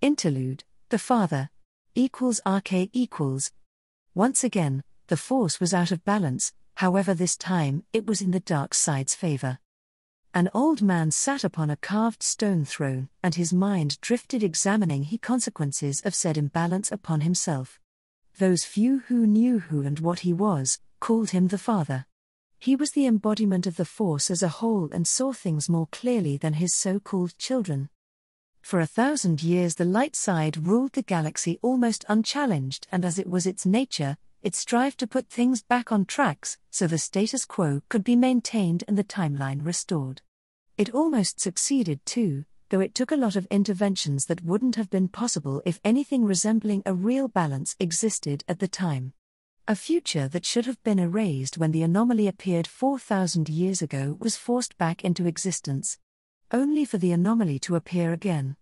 Interlude, the father. RK equals. Once again, the force was out of balance, however this time it was in the dark side's favor. An old man sat upon a carved stone throne, and his mind drifted examining the consequences of said imbalance upon himself. Those few who knew who and what he was, called him the Father. He was the embodiment of the Force as a whole and saw things more clearly than his so-called children. For 1,000 years the light side ruled the galaxy almost unchallenged, and as it was its nature, it strived to put things back on tracks, so the status quo could be maintained and the timeline restored. It almost succeeded too, though it took a lot of interventions that wouldn't have been possible if anything resembling a real balance existed at the time. A future that should have been erased when the anomaly appeared 4,000 years ago was forced back into existence, only for the anomaly to appear again.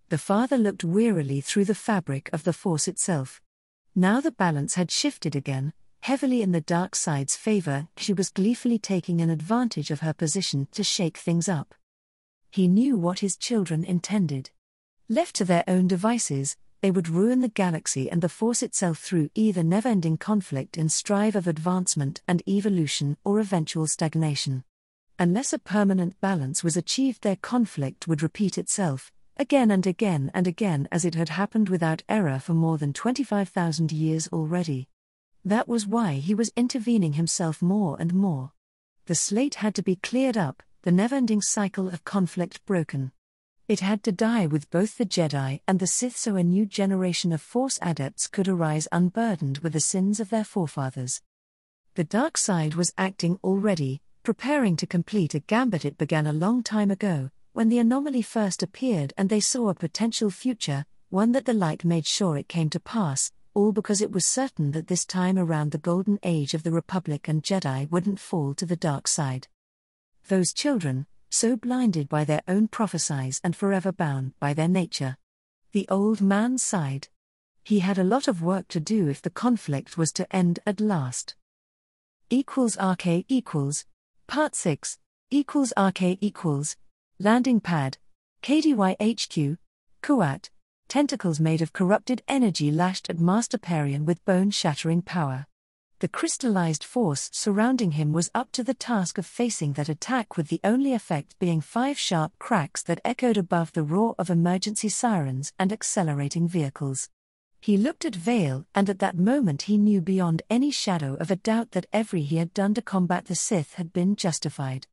The father looked wearily through the fabric of the force itself. Now the balance had shifted again, heavily in the dark side's favor. She was gleefully taking an advantage of her position to shake things up. He knew what his children intended. Left to their own devices, they would ruin the galaxy and the force itself through either never-ending conflict and strive of advancement and evolution or eventual stagnation. Unless a permanent balance was achieved, their conflict would repeat itself, again and again and again, as it had happened without error for more than 25,000 years already. That was why he was intervening himself more and more. The slate had to be cleared up, the never-ending cycle of conflict broken. It had to die with both the Jedi and the Sith, so a new generation of Force adepts could arise unburdened with the sins of their forefathers. The dark side was acting already, preparing to complete a gambit it began a long time ago, when the anomaly first appeared and they saw a potential future, one that the light made sure it came to pass, all because it was certain that this time around the golden age of the Republic and Jedi wouldn't fall to the dark side. Those children, so blinded by their own prophecies and forever bound by their nature. The old man sighed. He had a lot of work to do if the conflict was to end at last. RK equals. Part 6, RK equals. Landing pad. KDYHQ. Kuat. Tentacles made of corrupted energy lashed at Master Parian with bone-shattering power. The crystallized force surrounding him was up to the task of facing that attack, with the only effect being 5 sharp cracks that echoed above the roar of emergency sirens and accelerating vehicles. He looked at Vale, and at that moment he knew beyond any shadow of a doubt that everything he had done to combat the Sith had been justified.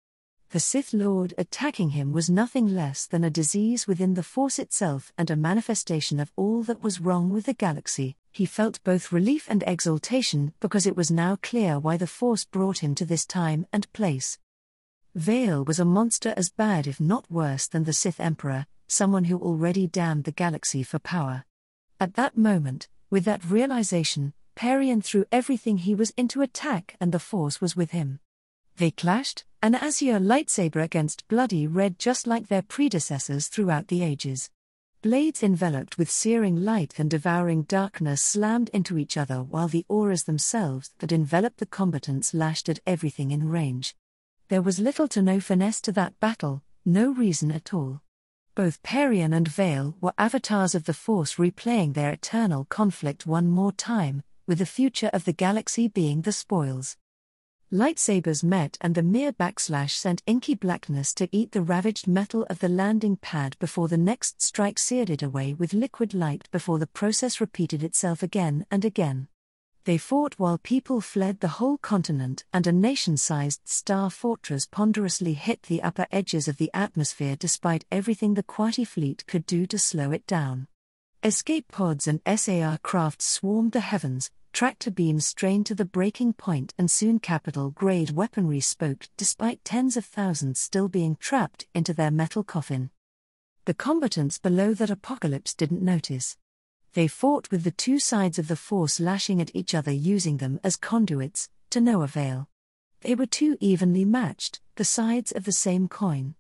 The Sith Lord attacking him was nothing less than a disease within the Force itself and a manifestation of all that was wrong with the galaxy. He felt both relief and exultation because it was now clear why the Force brought him to this time and place. Vale was a monster as bad if not worse than the Sith Emperor, someone who already damned the galaxy for power. At that moment, with that realization, Parian threw everything he was into attack and the Force was with him. They clashed, an azure lightsaber against bloody red just like their predecessors throughout the ages. Blades enveloped with searing light and devouring darkness slammed into each other while the auras themselves that enveloped the combatants lashed at everything in range. There was little to no finesse to that battle, no reason at all. Both Parian and Vale were avatars of the Force replaying their eternal conflict one more time, with the future of the galaxy being the spoils. Lightsabers met and the mere backslash sent inky blackness to eat the ravaged metal of the landing pad before the next strike seared it away with liquid light before the process repeated itself again and again. They fought while people fled. The whole continent and a nation-sized star fortress ponderously hit the upper edges of the atmosphere despite everything the Quati fleet could do to slow it down. Escape pods and SAR crafts swarmed the heavens, tractor beams strained to the breaking point, and soon capital-grade weaponry spoke despite tens of thousands still being trapped into their metal coffin. The combatants below that apocalypse didn't notice. They fought with the two sides of the Force lashing at each other, using them as conduits, to no avail. They were too evenly matched, the sides of the same coin.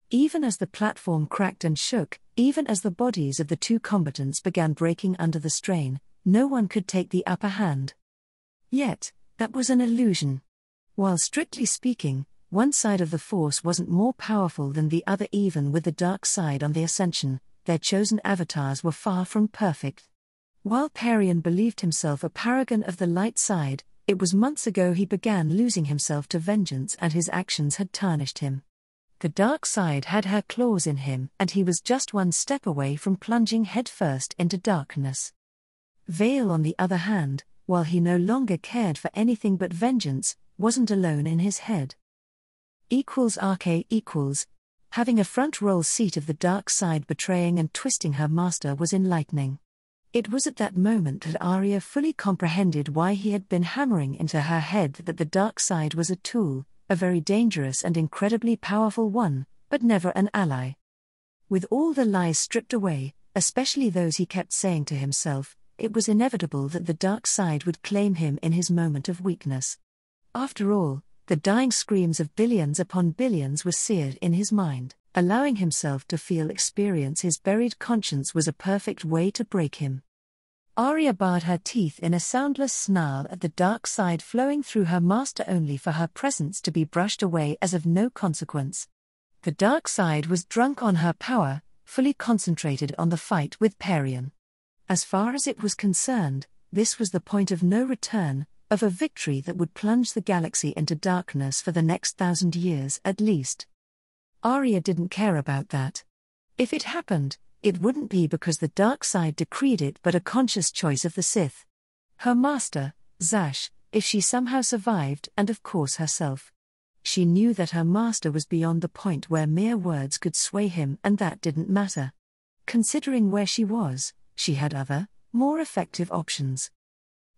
Even as the platform cracked and shook, even as the bodies of the two combatants began breaking under the strain, no one could take the upper hand. Yet, that was an illusion. While strictly speaking, one side of the Force wasn't more powerful than the other. Even with the dark side on the ascension, their chosen avatars were far from perfect. While Parian believed himself a paragon of the light side, it was months ago he began losing himself to vengeance and his actions had tarnished him. The dark side had her claws in him and he was just one step away from plunging headfirst into darkness. Vale, on the other hand, while he no longer cared for anything but vengeance, wasn't alone in his head. RK equals. Having a front row seat of the dark side betraying and twisting her master was enlightening. It was at that moment that Arya fully comprehended why he had been hammering into her head that the dark side was a tool, a very dangerous and incredibly powerful one, but never an ally. With all the lies stripped away, especially those he kept saying to himself, it was inevitable that the dark side would claim him in his moment of weakness. After all, the dying screams of billions upon billions were seared in his mind. Allowing himself to experience his buried conscience was a perfect way to break him. Arya barred her teeth in a soundless snarl at the dark side flowing through her master only for her presence to be brushed away as of no consequence. The dark side was drunk on her power, fully concentrated on the fight with Parian. As far as it was concerned, this was the point of no return, of a victory that would plunge the galaxy into darkness for the next 1,000 years at least. Arya didn't care about that. If it happened, it wouldn't be because the dark side decreed it but a conscious choice of the Sith. Her master, Zash, if she somehow survived, and of course herself. She knew that her master was beyond the point where mere words could sway him and that didn't matter. Considering where she was, she had other, more effective options.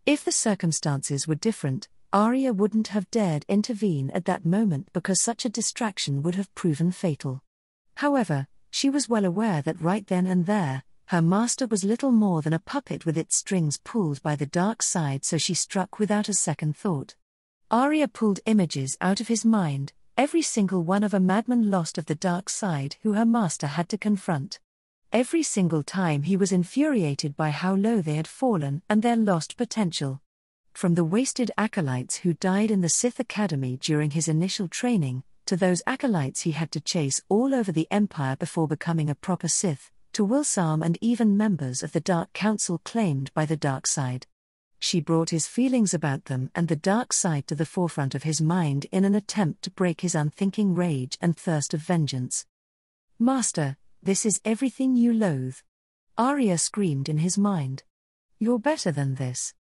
If the circumstances were different, Arya wouldn't have dared intervene at that moment because such a distraction would have proven fatal. However, she was well aware that right then and there, her master was little more than a puppet with its strings pulled by the dark side, so she struck without a second thought. Arya pulled images out of his mind, every single one of a madman lost of the dark side who her master had to confront. Every single time he was infuriated by how low they had fallen and their lost potential. From the wasted acolytes who died in the Sith Academy during his initial training, to those acolytes he had to chase all over the Empire before becoming a proper Sith, to Wilsam and even members of the Dark Council claimed by the dark side. She brought his feelings about them and the dark side to the forefront of his mind in an attempt to break his unthinking rage and thirst of vengeance. "Master, this is everything you loathe," Arya screamed in his mind. "You're better than this."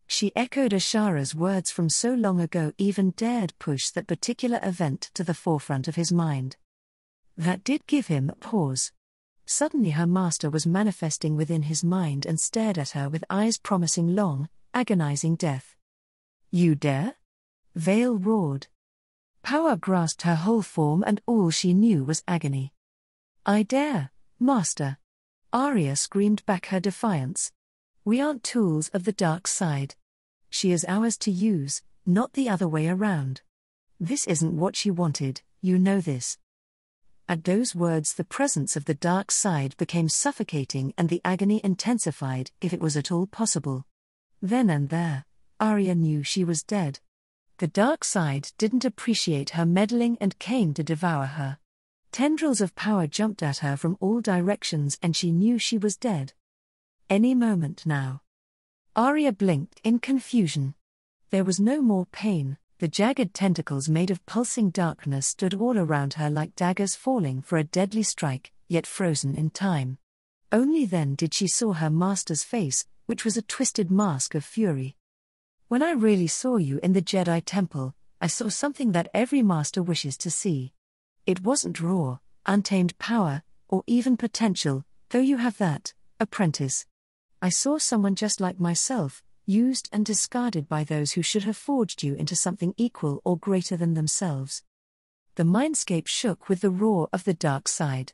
She echoed Ashara's words from so long ago, even dared push that particular event to the forefront of his mind. That did give him a pause. Suddenly her master was manifesting within his mind and stared at her with eyes promising long, agonizing death. "You dare?" Vale roared. Power grasped her whole form and all she knew was agony. "I dare, master." Arya screamed back her defiance. "We aren't tools of the dark side. She is ours to use, not the other way around. This isn't what she wanted, you know this." At those words the presence of the dark side became suffocating and the agony intensified, if it was at all possible. Then and there, Arya knew she was dead. The dark side didn't appreciate her meddling and came to devour her. Tendrils of power jumped at her from all directions and she knew she was dead. Any moment now. Arya blinked in confusion. There was no more pain. The jagged tentacles made of pulsing darkness stood all around her like daggers falling for a deadly strike, yet frozen in time. Only then did she saw her master's face, which was a twisted mask of fury. "When I really saw you in the Jedi Temple, I saw something that every master wishes to see. It wasn't raw, untamed power, or even potential, though you have that, apprentice. I saw someone just like myself, used and discarded by those who should have forged you into something equal or greater than themselves." The mindscape shook with the roar of the dark side.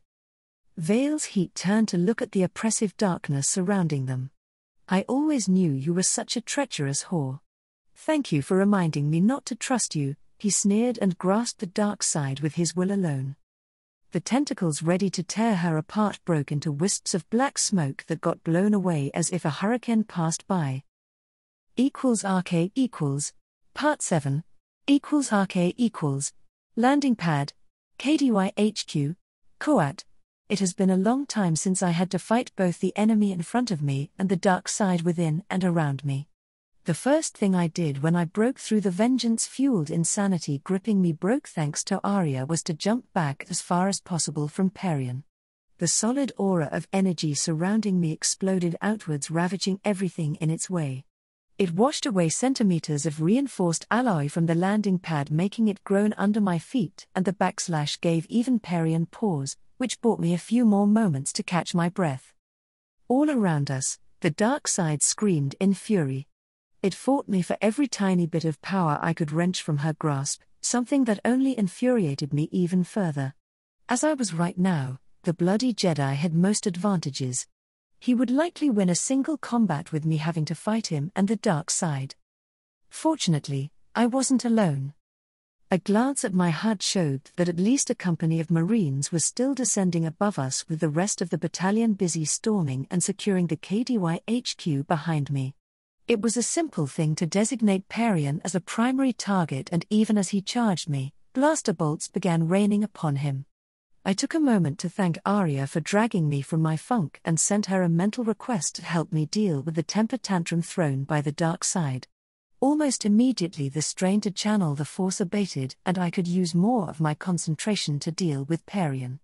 Vale's heat turned to look at the oppressive darkness surrounding them. "I always knew you were such a treacherous whore. Thank you for reminding me not to trust you," he sneered and grasped the dark side with his will alone. The tentacles ready to tear her apart broke into wisps of black smoke that got blown away as if a hurricane passed by. RK equals. Part 7. RK equals. Landing pad. KDY HQ. Koat. it has been a long time since I had to fight both the enemy in front of me and the dark side within and around me. The first thing I did when I broke through the vengeance-fueled insanity gripping me thanks to Arya was to jump back as far as possible from Perion. The solid aura of energy surrounding me exploded outwards, ravaging everything in its way. It washed away centimeters of reinforced alloy from the landing pad, making it groan under my feet, and the backslash gave even Perion pause, which bought me a few more moments to catch my breath. All around us, the dark side screamed in fury. It fought me for every tiny bit of power I could wrench from her grasp, something that only infuriated me even further. As I was right now, the bloody Jedi had most advantages. He would likely win a single combat with me having to fight him and the dark side. Fortunately, I wasn't alone. A glance at my HUD showed that at least a company of Marines was still descending above us, with the rest of the battalion busy storming and securing the KDY HQ behind me. It was a simple thing to designate Perion as a primary target, and even as he charged me, blaster bolts began raining upon him. I took a moment to thank Arya for dragging me from my funk and sent her a mental request to help me deal with the temper tantrum thrown by the dark side. Almost immediately the strain to channel the force abated, and I could use more of my concentration to deal with Perion.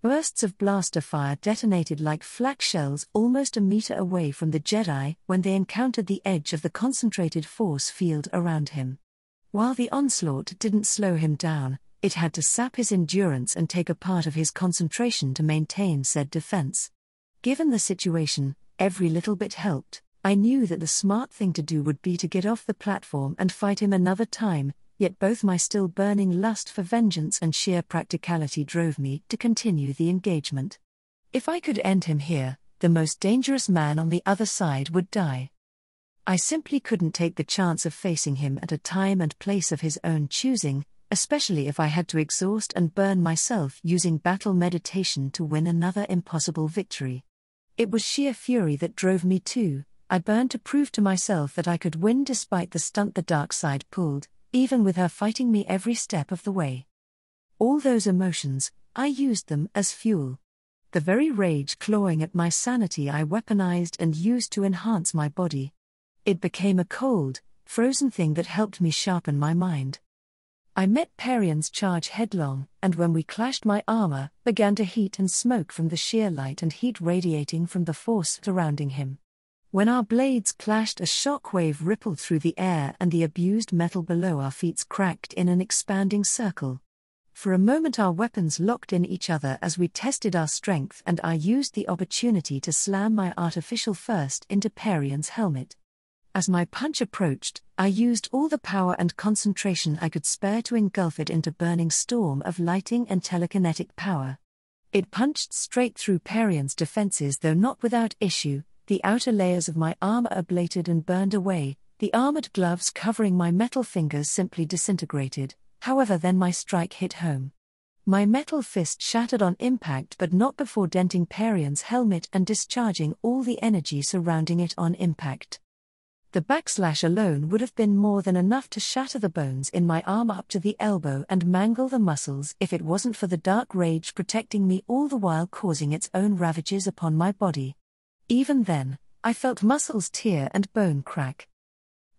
Bursts of blaster fire detonated like flak shells almost a meter away from the Jedi when they encountered the edge of the concentrated force field around him. While the onslaught didn't slow him down, it had to sap his endurance and take a part of his concentration to maintain said defense. Given the situation, every little bit helped. I knew that the smart thing to do would be to get off the platform and fight him another time, yet both my still burning lust for vengeance and sheer practicality drove me to continue the engagement. If I could end him here, the most dangerous man on the other side would die. I simply couldn't take the chance of facing him at a time and place of his own choosing, especially if I had to exhaust and burn myself using battle meditation to win another impossible victory. It was sheer fury that drove me too. I burned to prove to myself that I could win despite the stunt the dark side pulled, even with her fighting me every step of the way. All those emotions, I used them as fuel. The very rage clawing at my sanity I weaponized and used to enhance my body. It became a cold, frozen thing that helped me sharpen my mind. I met Perion's charge headlong, and when we clashed my armor began to heat and smoke from the sheer light and heat radiating from the force surrounding him. When our blades clashed, a shock wave rippled through the air and the abused metal below our feet cracked in an expanding circle. For a moment our weapons locked in each other as we tested our strength, and I used the opportunity to slam my artificial first into Perion's helmet. As my punch approached, I used all the power and concentration I could spare to engulf it into burning storm of lighting and telekinetic power. It punched straight through Perion's defenses, though not without issue. The outer layers of my armor ablated and burned away, the armored gloves covering my metal fingers simply disintegrated. However, then my strike hit home. My metal fist shattered on impact, but not before denting Perion's helmet and discharging all the energy surrounding it on impact. The backslash alone would have been more than enough to shatter the bones in my armor up to the elbow and mangle the muscles if it wasn't for the dark rage protecting me, all the while causing its own ravages upon my body. Even then, I felt muscles tear and bone crack.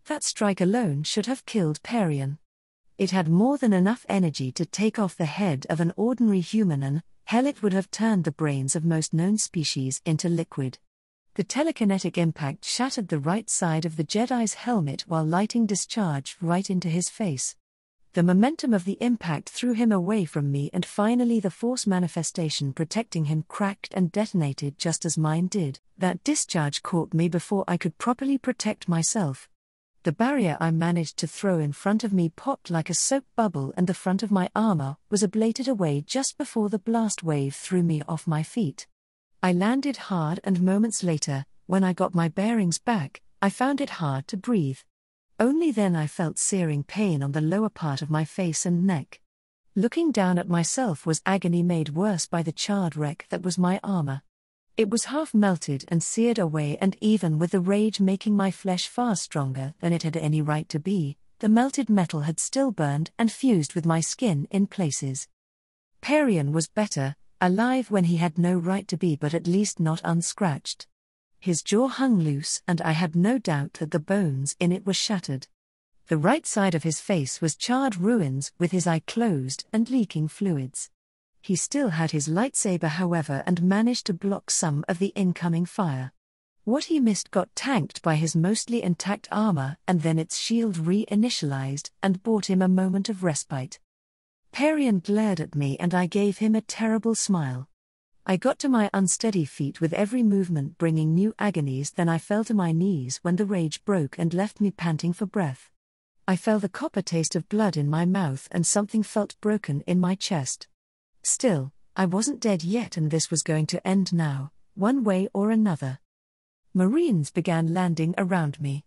That strike alone should have killed Perion. It had more than enough energy to take off the head of an ordinary human, and hell, it would have turned the brains of most known species into liquid. The telekinetic impact shattered the right side of the Jedi's helmet while lighting discharge right into his face. The momentum of the impact threw him away from me, and finally the force manifestation protecting him cracked and detonated just as mine did. That discharge caught me before I could properly protect myself. The barrier I managed to throw in front of me popped like a soap bubble, and the front of my armor was ablated away just before the blast wave threw me off my feet. I landed hard, and moments later, when I got my bearings back, I found it hard to breathe. Only then I felt searing pain on the lower part of my face and neck. Looking down at myself was agony made worse by the charred wreck that was my armor. It was half melted and seared away, and even with the rage making my flesh far stronger than it had any right to be, the melted metal had still burned and fused with my skin in places. Perion was better, alive when he had no right to be, but at least not unscratched. His jaw hung loose, and I had no doubt that the bones in it were shattered. The right side of his face was charred ruins, with his eye closed and leaking fluids. He still had his lightsaber, however, and managed to block some of the incoming fire. What he missed got tanked by his mostly intact armor, and then its shield re-initialized and bought him a moment of respite. Perian glared at me, and I gave him a terrible smile. I got to my unsteady feet with every movement bringing new agonies, then I fell to my knees when the rage broke and left me panting for breath. I felt the copper taste of blood in my mouth and something felt broken in my chest. Still, I wasn't dead yet, and this was going to end now, one way or another. Marines began landing around me.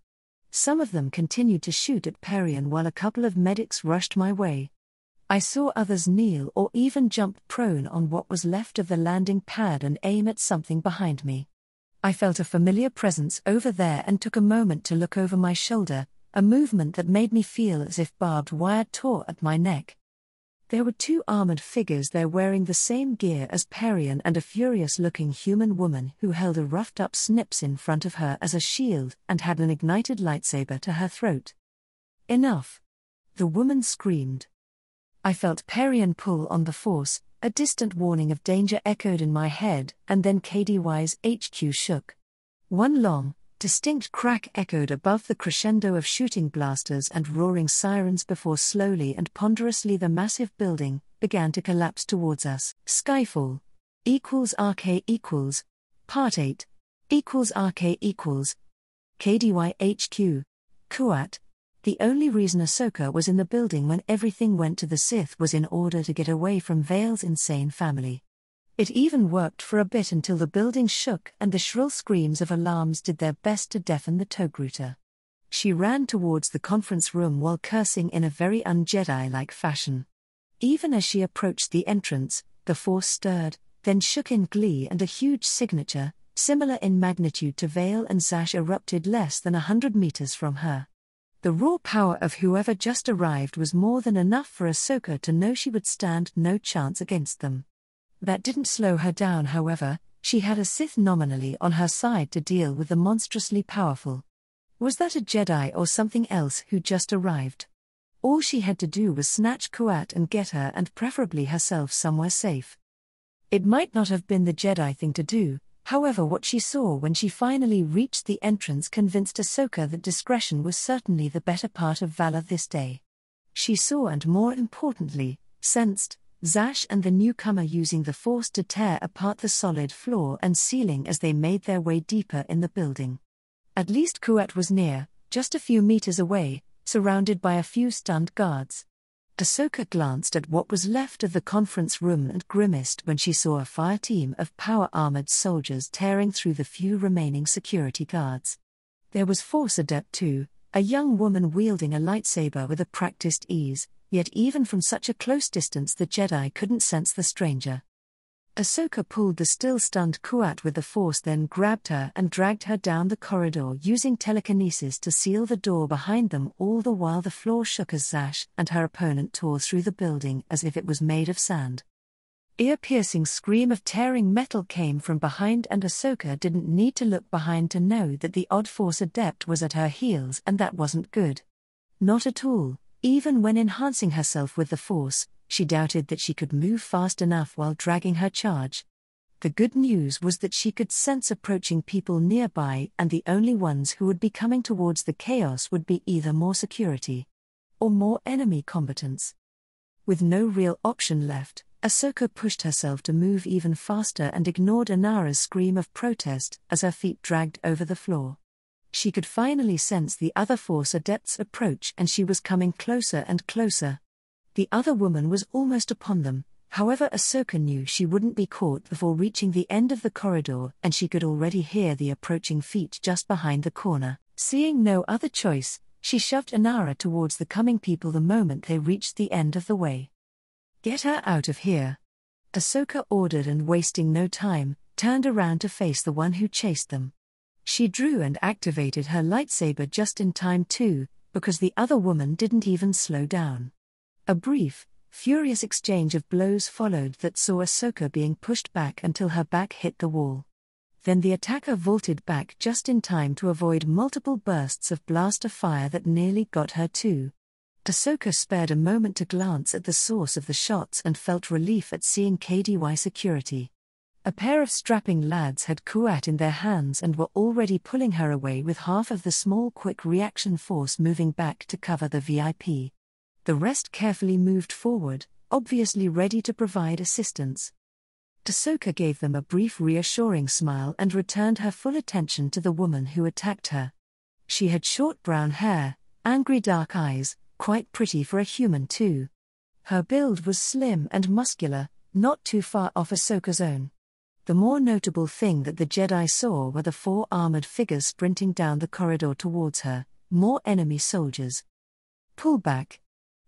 Some of them continued to shoot at Perian while a couple of medics rushed my way. I saw others kneel or even jump prone on what was left of the landing pad and aim at something behind me. I felt a familiar presence over there and took a moment to look over my shoulder, a movement that made me feel as if barbed wire tore at my neck. There were two armored figures there wearing the same gear as Perian and a furious-looking human woman who held a roughed-up snips in front of her as a shield and had an ignited lightsaber to her throat. "Enough!" the woman screamed. I felt Perian pull on the force, a distant warning of danger echoed in my head, and then KDY's HQ shook. One long, distinct crack echoed above the crescendo of shooting blasters and roaring sirens before slowly and ponderously the massive building began to collapse towards us. Skyfall equals RK equals Part 8 equals RK equals KDY HQ Kuat. The only reason Ahsoka was in the building when everything went to the Sith was in order to get away from Vale's insane family. It even worked for a bit until the building shook and the shrill screams of alarms did their best to deafen the Togruta. She ran towards the conference room while cursing in a very un-Jedi-like fashion. Even as she approached the entrance, the Force stirred, then shook in glee, and a huge signature, similar in magnitude to Vale and Zash, erupted less than 100 meters from her. The raw power of whoever just arrived was more than enough for Ahsoka to know she would stand no chance against them. That didn't slow her down, however. She had a Sith nominally on her side to deal with the monstrously powerful. Was that a Jedi or something else who just arrived? All she had to do was snatch Kuat and get her, and preferably herself, somewhere safe. It might not have been the Jedi thing to do. However, what she saw when she finally reached the entrance convinced Ahsoka that discretion was certainly the better part of valor this day. She saw, and more importantly, sensed, Zash and the newcomer using the Force to tear apart the solid floor and ceiling as they made their way deeper in the building. At least Kuat was near, just a few meters away, surrounded by a few stunned guards. Ahsoka glanced at what was left of the conference room and grimaced when she saw a fire team of power-armored soldiers tearing through the few remaining security guards. There was Force Adept too, a young woman wielding a lightsaber with a practiced ease, yet even from such a close distance the Jedi couldn't sense the stranger. Ahsoka pulled the still-stunned Kuat with the Force, then grabbed her and dragged her down the corridor using telekinesis to seal the door behind them, all the while the floor shook as Zash and her opponent tore through the building as if it was made of sand. Ear-piercing scream of tearing metal came from behind, and Ahsoka didn't need to look behind to know that the odd Force Adept was at her heels, and that wasn't good. Not at all. Even when enhancing herself with the Force, she doubted that she could move fast enough while dragging her charge. The good news was that she could sense approaching people nearby, and the only ones who would be coming towards the chaos would be either more security or more enemy combatants. With no real option left, Ahsoka pushed herself to move even faster and ignored Inara's scream of protest as her feet dragged over the floor. She could finally sense the other Force Adepts approach, and she was coming closer and closer. The other woman was almost upon them, however Ahsoka knew she wouldn't be caught before reaching the end of the corridor, and she could already hear the approaching feet just behind the corner. Seeing no other choice, she shoved Inara towards the coming people the moment they reached the end of the way. "Get her out of here," Ahsoka ordered, and wasting no time, turned around to face the one who chased them. She drew and activated her lightsaber just in time too, because the other woman didn't even slow down. A brief, Furious exchange of blows followed that saw Ahsoka being pushed back until her back hit the wall. Then the attacker vaulted back just in time to avoid multiple bursts of blaster fire that nearly got her too. Ahsoka spared a moment to glance at the source of the shots and felt relief at seeing KDY security. A pair of strapping lads had Kuat in their hands and were already pulling her away, with half of the small quick reaction force moving back to cover the VIP. The rest carefully moved forward, obviously ready to provide assistance. Ahsoka gave them a brief reassuring smile and returned her full attention to the woman who attacked her. She had short brown hair, angry dark eyes, quite pretty for a human too. Her build was slim and muscular, not too far off Ahsoka's own. The more notable thing that the Jedi saw were the 4 armored figures sprinting down the corridor towards her, more enemy soldiers. "Pull back,"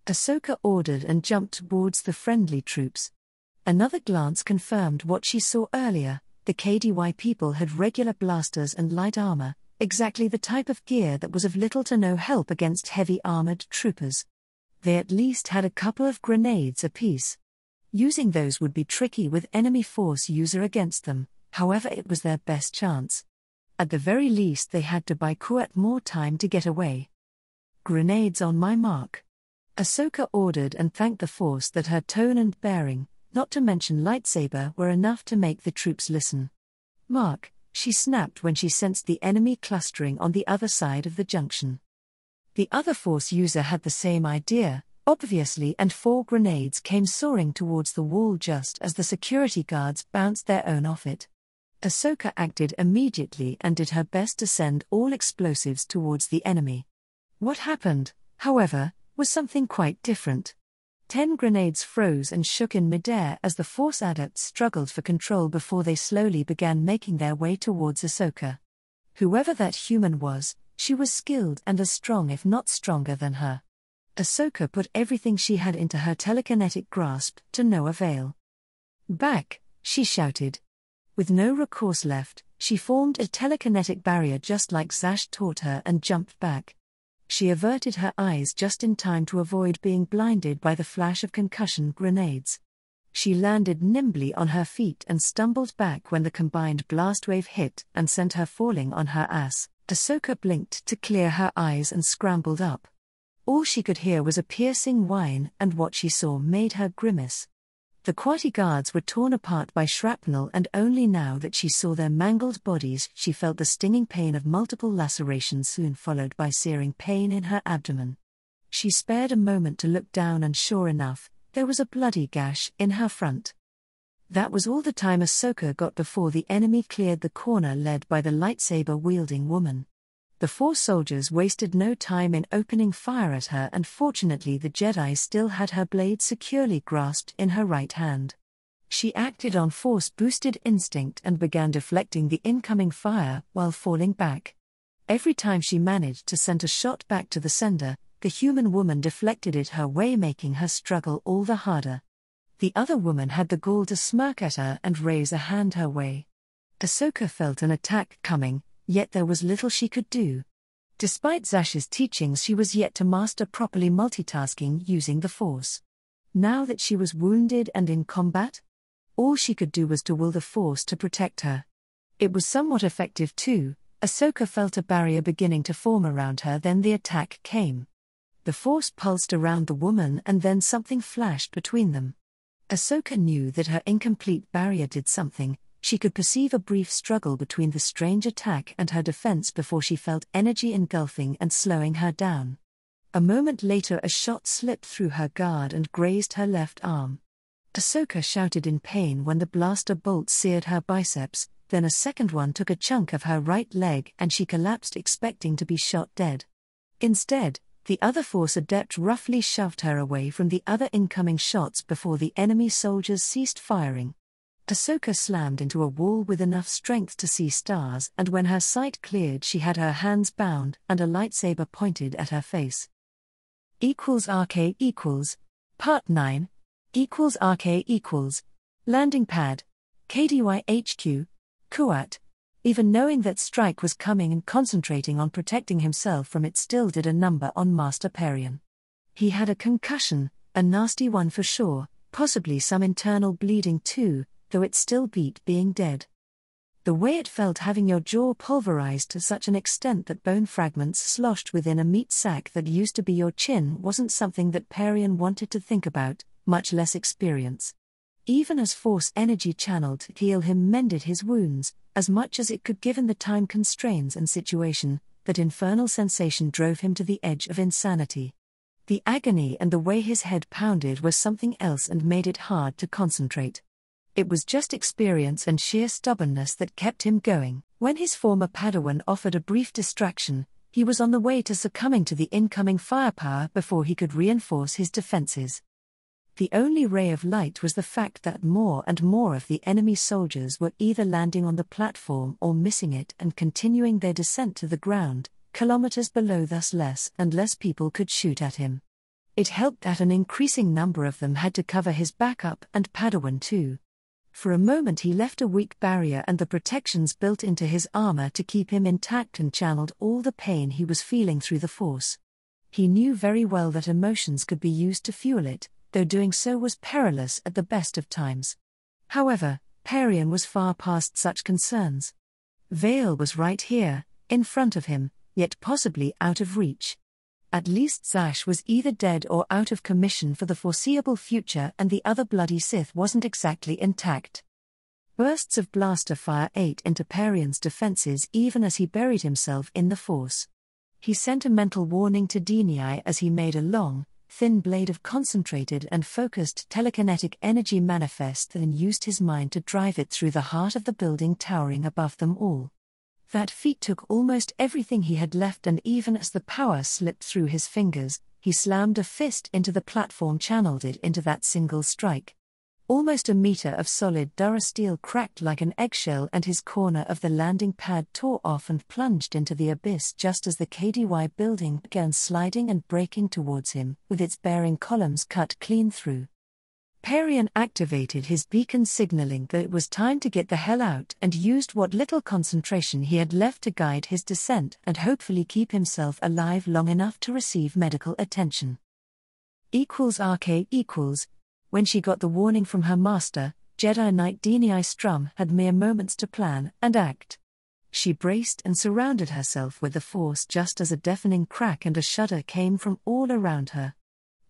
Ahsoka ordered and jumped towards the friendly troops. Another glance confirmed what she saw earlier. The KDY people had regular blasters and light armor, exactly the type of gear that was of little to no help against heavy armored troopers. They at least had a couple of grenades apiece. Using those would be tricky with enemy force user against them, however it was their best chance. At the very least they had to buy Kuat more time to get away. "Grenades on my mark," Ahsoka ordered and thanked the force that her tone and bearing, not to mention lightsaber, were enough to make the troops listen. "Mark," she snapped when she sensed the enemy clustering on the other side of the junction. The other force user had the same idea, obviously, and 4 grenades came soaring towards the wall just as the security guards bounced their own off it. Ahsoka acted immediately and did her best to send all explosives towards the enemy. What happened, however, was something quite different. 10 grenades froze and shook in midair as the Force adepts struggled for control before they slowly began making their way towards Ahsoka. Whoever that human was, she was skilled and as strong if not stronger than her. Ahsoka put everything she had into her telekinetic grasp, to no avail. "Back," she shouted. With no recourse left, she formed a telekinetic barrier just like Zash taught her and jumped back. She averted her eyes just in time to avoid being blinded by the flash of concussion grenades. She landed nimbly on her feet and stumbled back when the combined blast wave hit and sent her falling on her ass. Ahsoka blinked to clear her eyes and scrambled up. All she could hear was a piercing whine, and what she saw made her grimace. The Quati guards were torn apart by shrapnel, and only now that she saw their mangled bodies she felt the stinging pain of multiple lacerations, soon followed by searing pain in her abdomen. She spared a moment to look down, and sure enough, there was a bloody gash in her front. That was all the time Ahsoka got before the enemy cleared the corner led by the lightsaber-wielding woman. The 4 soldiers wasted no time in opening fire at her, and fortunately the Jedi still had her blade securely grasped in her right hand. She acted on force-boosted instinct and began deflecting the incoming fire while falling back. Every time she managed to send a shot back to the sender, the human woman deflected it her way, making her struggle all the harder. The other woman had the gall to smirk at her and raise a hand her way. Ahsoka felt an attack coming, yet there was little she could do. Despite Zash's teachings, she was yet to master properly multitasking using the Force. Now that she was wounded and in combat, all she could do was to will the Force to protect her. It was somewhat effective too. Ahsoka felt a barrier beginning to form around her, then the attack came. The Force pulsed around the woman and then something flashed between them. Ahsoka knew that her incomplete barrier did something. She could perceive a brief struggle between the strange attack and her defense before she felt energy engulfing and slowing her down. A moment later a shot slipped through her guard and grazed her left arm. Ahsoka shouted in pain when the blaster bolt seared her biceps, then a second one took a chunk of her right leg and she collapsed, expecting to be shot dead. Instead, the other Force adept roughly shoved her away from the other incoming shots before the enemy soldiers ceased firing. Ahsoka slammed into a wall with enough strength to see stars, and when her sight cleared she had her hands bound and a lightsaber pointed at her face. =RK equals Part 9 =RK equals Landing pad KDY HQ Kuat. Even knowing that strike was coming and concentrating on protecting himself from it still did a number on Master Perion. He had a concussion, A nasty one for sure, possibly some internal bleeding too, though it still beat being dead. The way it felt having your jaw pulverized to such an extent that bone fragments sloshed within a meat sack that used to be your chin wasn't something that Perian wanted to think about, much less experience. Even as force energy channeled to heal him mended his wounds, as much as it could given the time constraints and situation, that infernal sensation drove him to the edge of insanity. The agony and the way his head pounded was something else and made it hard to concentrate. It was just experience and sheer stubbornness that kept him going. When his former Padawan offered a brief distraction, he was on the way to succumbing to the incoming firepower before he could reinforce his defenses. The only ray of light was the fact that more and more of the enemy soldiers were either landing on the platform or missing it and continuing their descent to the ground, kilometers below. Thus less and less people could shoot at him. It helped that an increasing number of them had to cover his backup and Padawan too. For a moment he left a weak barrier and the protections built into his armor to keep him intact and channeled all the pain he was feeling through the force. He knew very well that emotions could be used to fuel it, though doing so was perilous at the best of times. However, Perian was far past such concerns. Vale was right here, in front of him, yet possibly out of reach. At least Zash was either dead or out of commission for the foreseeable future, and the other bloody Sith wasn't exactly intact. Bursts of blaster fire ate into Perian's defenses even as he buried himself in the force. He sent a mental warning to Denii as he made a long, thin blade of concentrated and focused telekinetic energy manifest and used his mind to drive it through the heart of the building towering above them all. That feat took almost everything he had left, and even as the power slipped through his fingers, he slammed a fist into the platform, channeled it into that single strike. Almost a meter of solid durasteel cracked like an eggshell, and his corner of the landing pad tore off and plunged into the abyss just as the KDY building began sliding and breaking towards him, with its bearing columns cut clean through. Perian activated his beacon signaling that it was time to get the hell out, and used what little concentration he had left to guide his descent and hopefully keep himself alive long enough to receive medical attention. RK equals. When she got the warning from her master, Jedi Knight Denii Strum had mere moments to plan and act. She braced and surrounded herself with the force just as a deafening crack and a shudder came from all around her.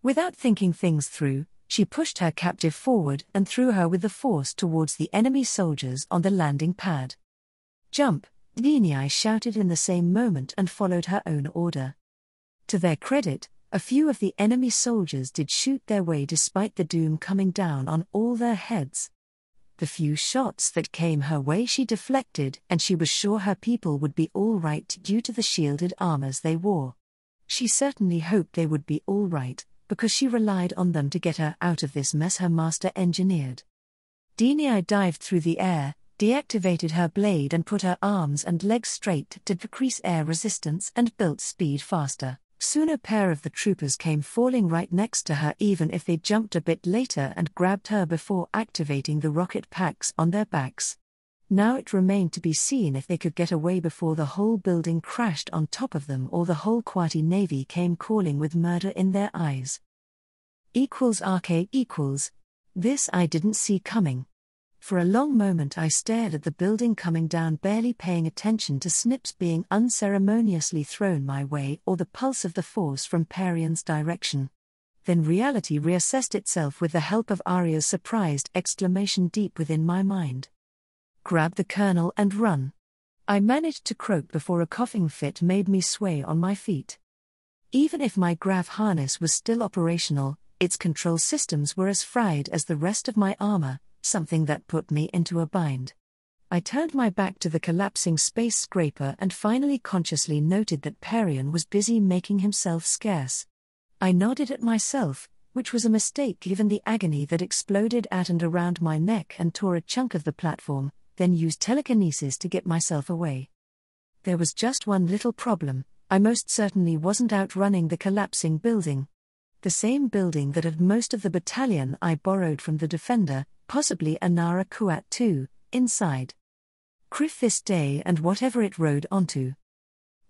Without thinking things through, she pushed her captive forward and threw her with the force towards the enemy soldiers on the landing pad. "Jump!" Denii shouted in the same moment and followed her own order. To their credit, a few of the enemy soldiers did shoot their way despite the doom coming down on all their heads. The few shots that came her way she deflected, and she was sure her people would be all right due to the shielded armors they wore. She certainly hoped they would be all right, because she relied on them to get her out of this mess her master engineered. Denii dived through the air, deactivated her blade and put her arms and legs straight to decrease air resistance and built speed faster. Soon a pair of the troopers came falling right next to her, even if they jumped a bit later and grabbed her before activating the rocket packs on their backs. Now it remained to be seen if they could get away before the whole building crashed on top of them or the whole Quati Navy came calling with murder in their eyes. RK equals. This I didn't see coming. For a long moment I stared at the building coming down, barely paying attention to snips being unceremoniously thrown my way or the pulse of the force from Perian's direction. Then reality reassessed itself with the help of Arya's surprised exclamation deep within my mind. "Grab the colonel and run." I managed to croak before a coughing fit made me sway on my feet. Even if my grav harness was still operational, its control systems were as fried as the rest of my armor, something that put me into a bind. I turned my back to the collapsing space scraper and finally consciously noted that Perian was busy making himself scarce. I nodded at myself, which was a mistake given the agony that exploded at and around my neck and tore a chunk of the platform, then used telekinesis to get myself away. There was just one little problem: I most certainly wasn't outrunning the collapsing building. The same building that had most of the battalion I borrowed from the Defender, possibly Anara Kuat too, inside. Criff this day and whatever it rode onto.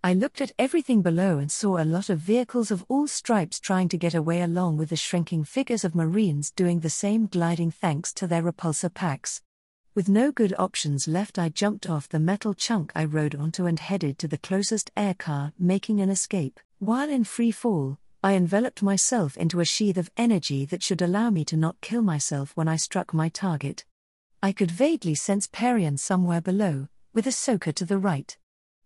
I looked at everything below and saw a lot of vehicles of all stripes trying to get away, along with the shrinking figures of Marines doing the same, gliding thanks to their repulsor packs. With no good options left, I jumped off the metal chunk I rode onto and headed to the closest air car, making an escape. While in free fall, I enveloped myself into a sheath of energy that should allow me to not kill myself when I struck my target. I could vaguely sense Perian somewhere below, with Ahsoka to the right.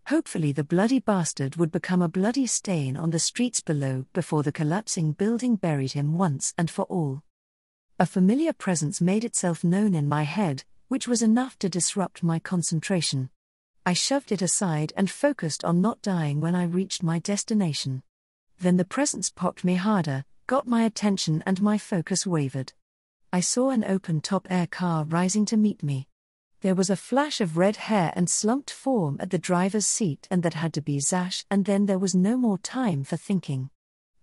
Hopefully the bloody bastard would become a bloody stain on the streets below before the collapsing building buried him once and for all. A familiar presence made itself known in my head, which was enough to disrupt my concentration. I shoved it aside and focused on not dying when I reached my destination. Then the presence popped me harder, got my attention, and my focus wavered. I saw an open-top air car rising to meet me. There was a flash of red hair and slumped form at the driver's seat, and that had to be Zash, and then there was no more time for thinking.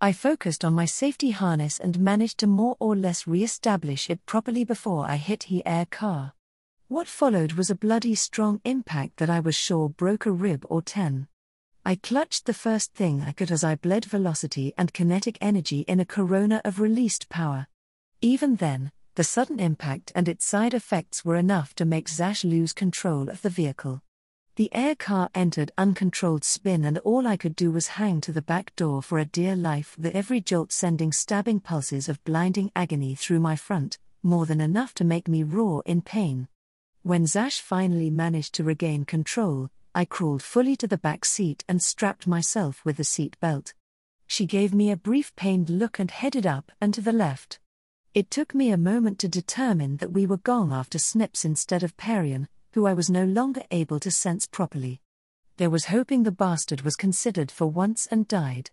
I focused on my safety harness and managed to more or less re-establish it properly before I hit the air car. What followed was a bloody strong impact that I was sure broke a rib or 10. I clutched the first thing I could as I bled velocity and kinetic energy in a corona of released power. Even then, the sudden impact and its side effects were enough to make Zash lose control of the vehicle. The air car entered uncontrolled spin, and all I could do was hang to the back door for a dear life, with every jolt sending stabbing pulses of blinding agony through my front, more than enough to make me roar in pain. When Zash finally managed to regain control, I crawled fully to the back seat and strapped myself with the seat belt. She gave me a brief pained look and headed up and to the left. It took me a moment to determine that we were gone after Snips instead of Perian, who I was no longer able to sense properly. There was hoping the bastard was considered for once and died.